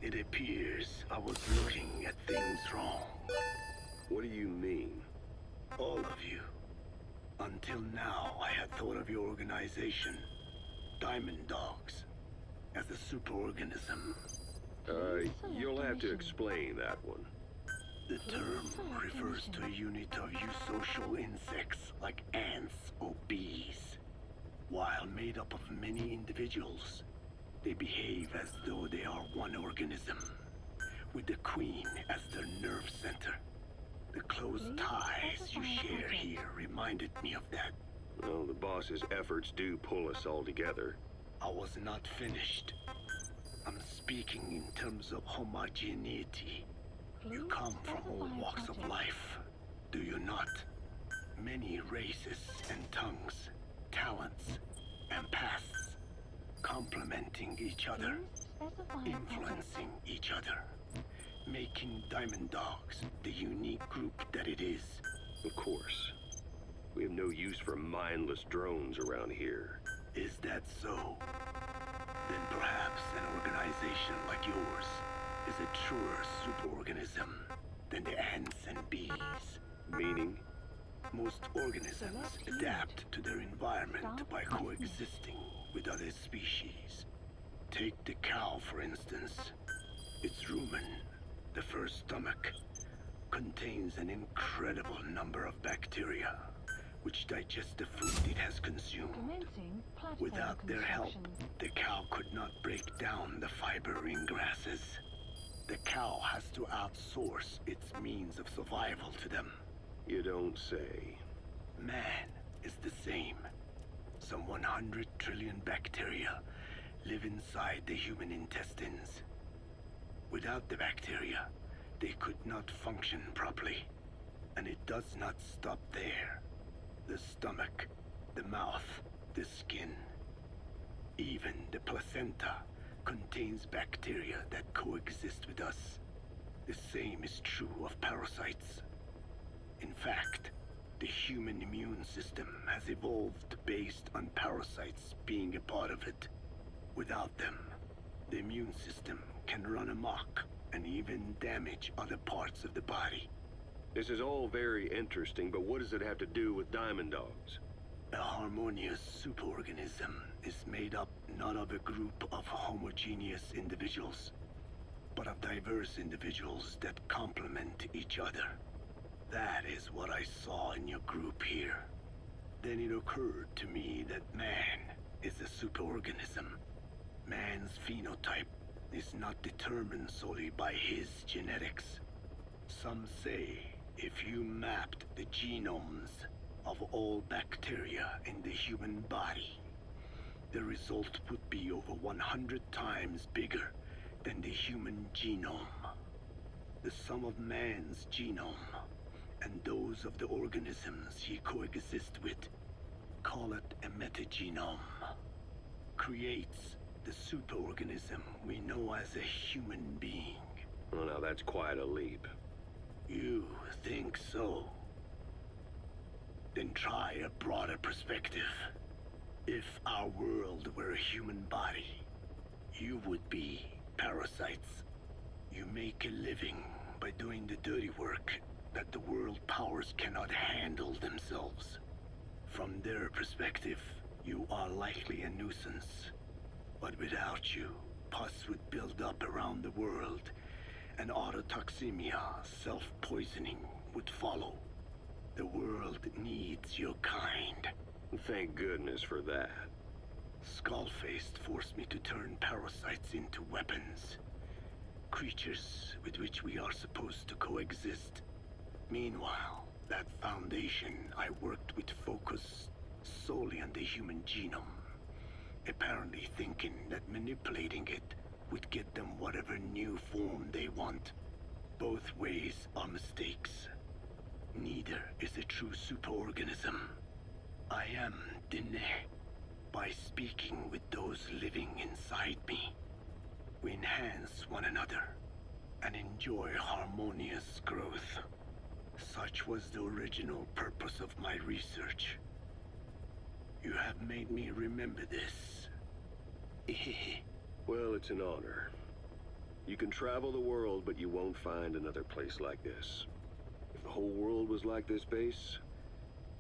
It appears I was looking at things wrong. What do you mean? All of you. Until now, I had thought of your organization, Diamond Dogs, as a superorganism. You'll have to explain that one. The term refers to a unit of eusocial insects like ants or bees. While made up of many individuals, they behave as though they are one organism, with the queen as their nerve center. The close ties you share here reminded me of that. Well, the boss's efforts do pull us all together. I was not finished. I'm speaking in terms of homogeneity. You come from all walks of life, do you not? Many races and tongues, talents and pasts, complementing each other, influencing each other, making Diamond Dogs the unique group that it is. Of course. We have no use for mindless drones around here. Is that so? Then perhaps an organization like yours is a truer superorganism than the ants and bees. Meaning? Most organisms adapt to their environment by coexisting with other species. Take the cow, for instance. Its rumen, the first stomach, contains an incredible number of bacteria, which digest the food it has consumed. Without their help, the cow could not break down the fiber in grasses. The cow has to outsource its means of survival to them. You don't say. Man is the same. Some 100 trillion bacteria live inside the human intestines. Without the bacteria, they could not function properly. And it does not stop there. The stomach, the mouth, the skin, even the placenta contains bacteria that coexist with us. The same is true of parasites. In fact, the human immune system has evolved based on parasites being a part of it. Without them, the immune system can run amok and even damage other parts of the body. This is all very interesting, but what does it have to do with Diamond Dogs? A harmonious superorganism is made up not of a group of homogeneous individuals, but of diverse individuals that complement each other. That is what I saw in your group here. Then it occurred to me that man is a superorganism. Man's phenotype is not determined solely by his genetics. Some say if you mapped the genomes of all bacteria in the human body, the result would be over 100 times bigger than the human genome. The sum of man's genome and those of the organisms he coexists with, call it a metagenome, creates the superorganism we know as a human being. Well, now that's quite a leap. You think so? Then try a broader perspective. If our world were a human body, you would be parasites. You make a living by doing the dirty work that the world powers cannot handle themselves. From their perspective, you are likely a nuisance. But without you, pus would build up around the world, and autotoxemia, self-poisoning, would follow. The world needs your kind. Thank goodness for that. Skull-faced forced me to turn parasites into weapons. Creatures with which we are supposed to coexist. Meanwhile, that foundation I worked with focused solely on the human genome, apparently thinking that manipulating it would get them whatever new form they want. Both ways are mistakes. Neither is a true superorganism. I am Dine. By speaking with those living inside me, we enhance one another and enjoy harmonious growth. Such was the original purpose of my research. You have made me remember this. Well, it's an honor. You can travel the world, but you won't find another place like this. If the whole world was like this base,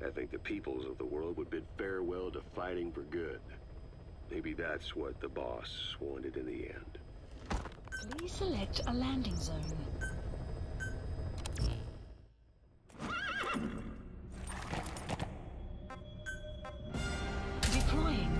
I think the peoples of the world would bid farewell to fighting for good. Maybe that's what the boss wanted in the end. Please select a landing zone. Deploying.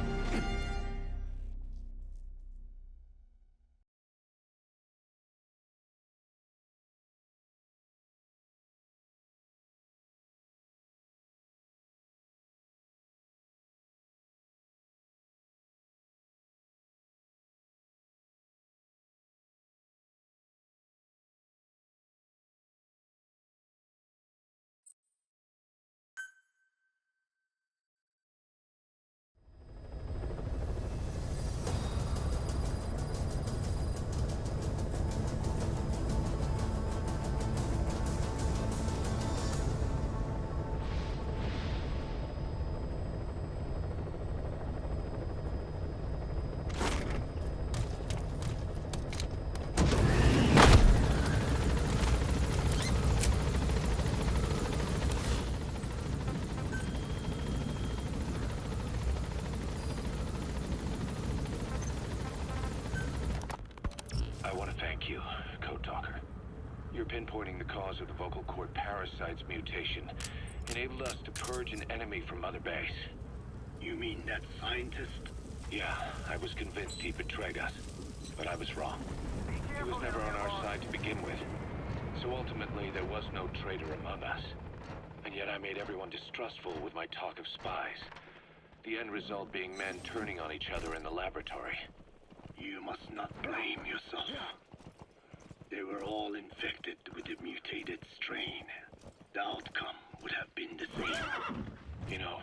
I want to thank you, Code Talker. Your pinpointing the cause of the vocal cord parasite's mutation enabled us to purge an enemy from Mother Base. You mean that scientist? Yeah, I was convinced he betrayed us, but I was wrong. He was never on our side to begin with, so ultimately there was no traitor among us. And yet I made everyone distrustful with my talk of spies, the end result being men turning on each other in the laboratory. You must not blame yourself. They were all infected with the mutated strain. The outcome would have been the same. You know,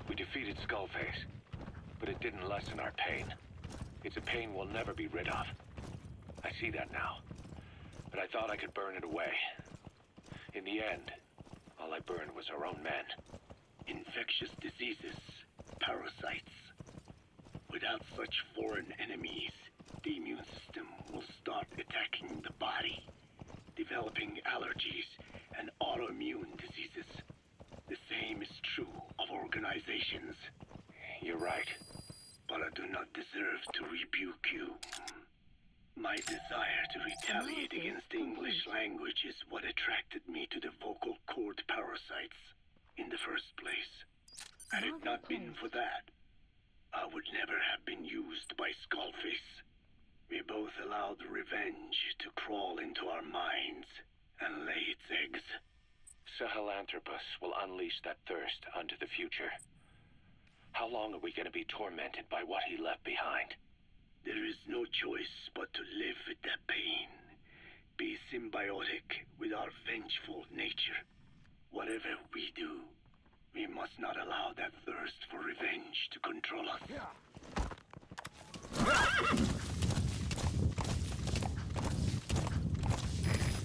we defeated Skullface, but it didn't lessen our pain. It's a pain we'll never be rid of. I see that now, but I thought I could burn it away. In the end, all I burned was our own men. Infectious diseases, parasites. Without such foreign enemies, the immune system will start attacking the body, developing allergies and autoimmune diseases. The same is true of organizations. You're right. But I do not deserve to rebuke you. My desire to retaliate against the English language is what attracted me to the vocal cord parasites in the first place. Had it not been for that, I would never have been used by Skullface. We both allowed revenge to crawl into our minds and lay its eggs. Sahelanthropus will unleash that thirst onto the future. How long are we going to be tormented by what he left behind? There is no choice but to live with that pain. Be symbiotic with our vengeful nature. Whatever we do, we must not allow that thirst for revenge to control us.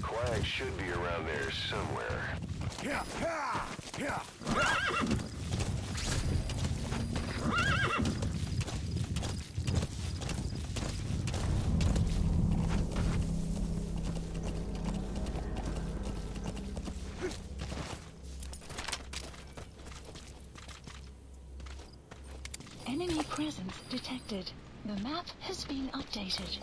Quag should be around there somewhere. Enemy presence detected. The map has been updated.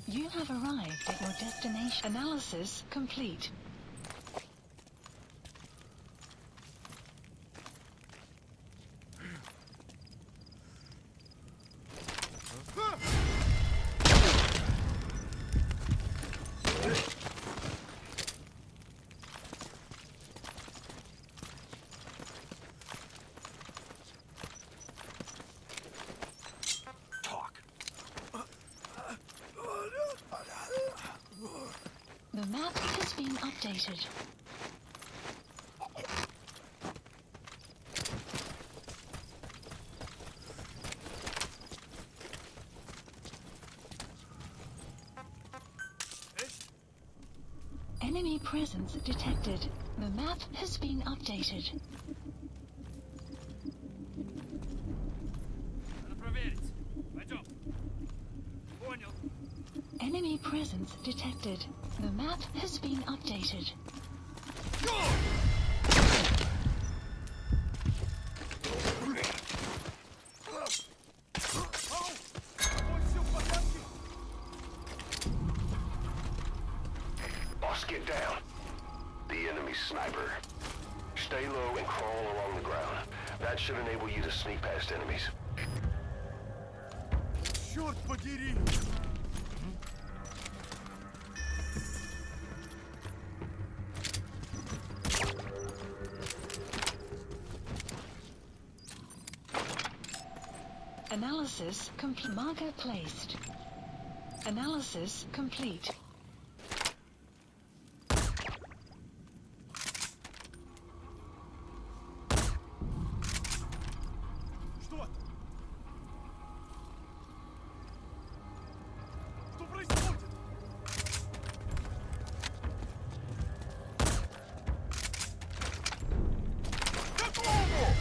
You have arrived at your destination. Analysis complete. The map has been updated. Enemy presence detected. The map has been updated. Надо проверить. Пойдем. Понял. Enemy presence detected. The map has been updated. Boss, get down. The enemy's sniper. Stay low and crawl along the ground. That should enable you to sneak past enemies. Черт подери! Analysis complete. Marker placed. Analysis complete. Что это? Что происходит? Готово!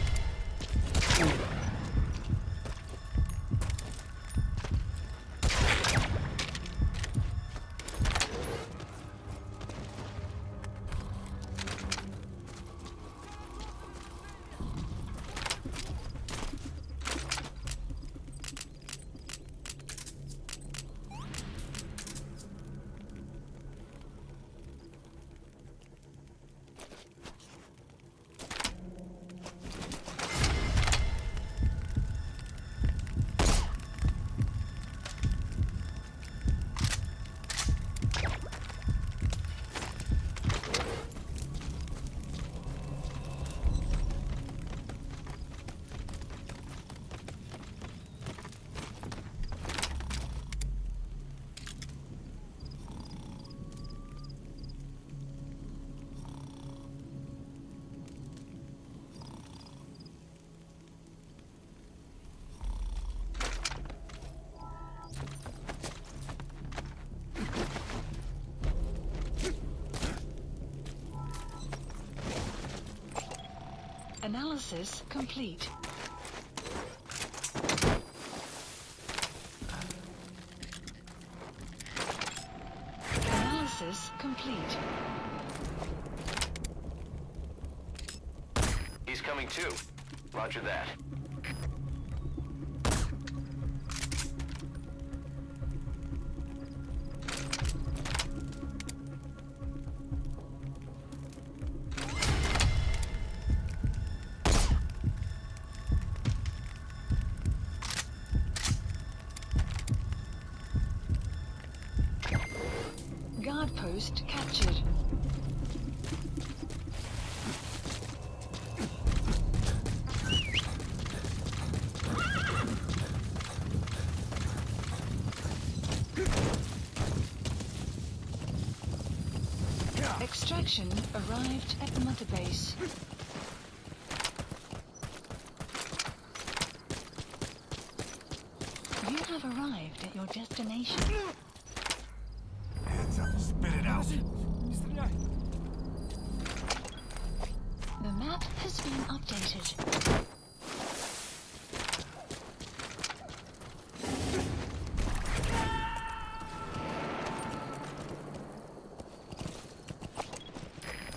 Analysis complete. Analysis complete. He's coming too. Roger that. Guard post captured. Extraction arrived at Mother Base. You have arrived at your destination. Hands up, spit it out. Не стреляй. The map has been updated.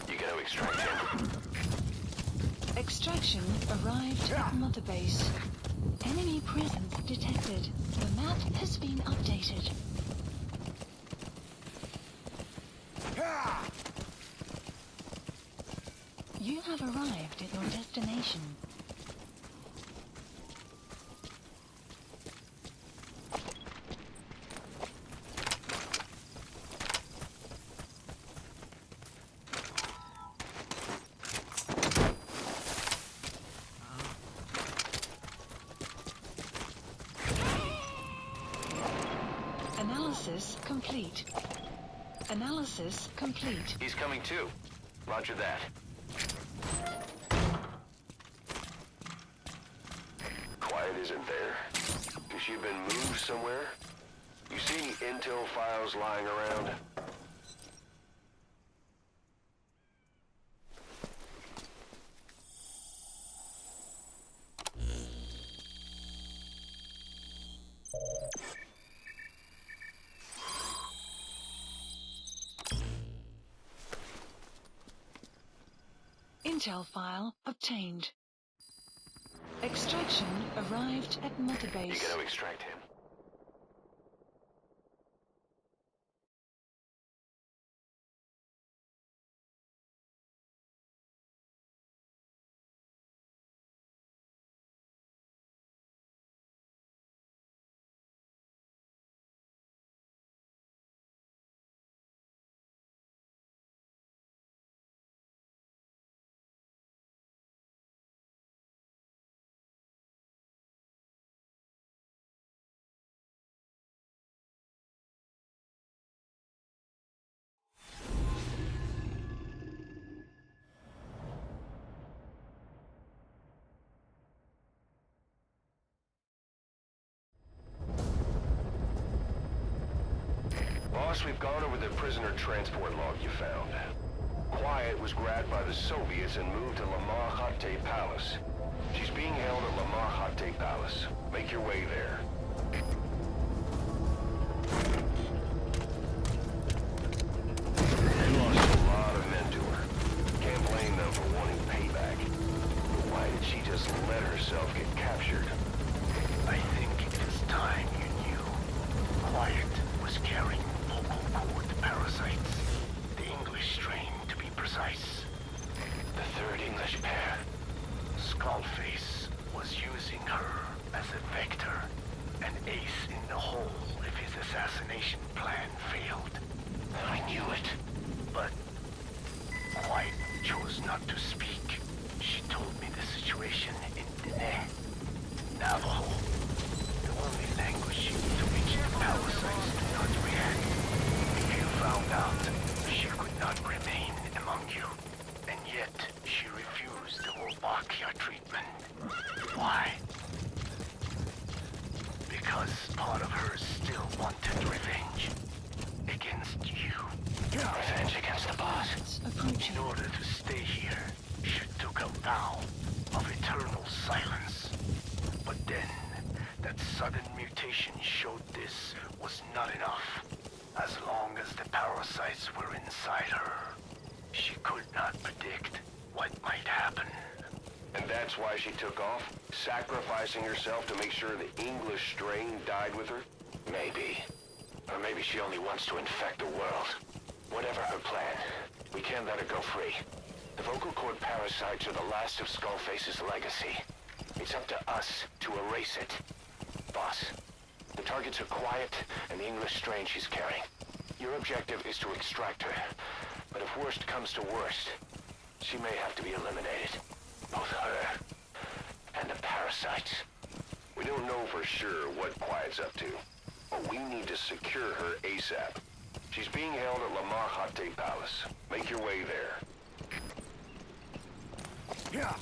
You gotta extract him. Extraction arrived at Mother Base. Enemy presence detected. The map has been updated. You have arrived at your destination. Analysis complete. Analysis complete. He's coming too. Roger that. Quiet isn't there. Has she been moved somewhere? You see any intel files lying around? Intel file obtained. Extraction arrived at Mother You Base. gotta extract him. Boss, we've gone over the prisoner transport log you found. Quiet was grabbed by the Soviets and moved to Lamar Khatte Palace. She's being held at Lamar Khatte Palace. Make your way there. They lost a lot of men to her. Can't blame them for wanting payback. But why did she just let herself get captured? I think it is time you knew. Quiet was carrying vocal cord parasites. The English strain, to be precise. The third English pair. Skullface was using her as a vector, an ace in the hole if his assassination plan failed. I knew it. But Quiet chose not to speak. She told me the situation in Dene, Navajo. The only language to which the parasites do not react. If you found out, she could not remain among you. And yet, she refused the Wolbachia treatment. Why? Because part of her still wanted revenge. Against you. Revenge against the boss. It's approaching. In order to stay here, she took a vow of eternal silence. But then, that sudden mutation showed this was not enough. As long as the parasites were inside her, she could not predict what might happen. And that's why she took off? Sacrificing herself to make sure the English strain died with her? Maybe. Or maybe she only wants to infect the world. Whatever her plan, we can't let her go free. The vocal cord parasites are the last of Skullface's legacy. It's up to us to erase it. Boss, the targets are Quiet and the English strain she's carrying. Your objective is to extract her. But if worst comes to worst, she may have to be eliminated. Both her and the parasites. We don't know for sure what Quiet's up to, but we need to secure her ASAP. She's being held at Lamar Khatte Palace. Make your way there. Yeah.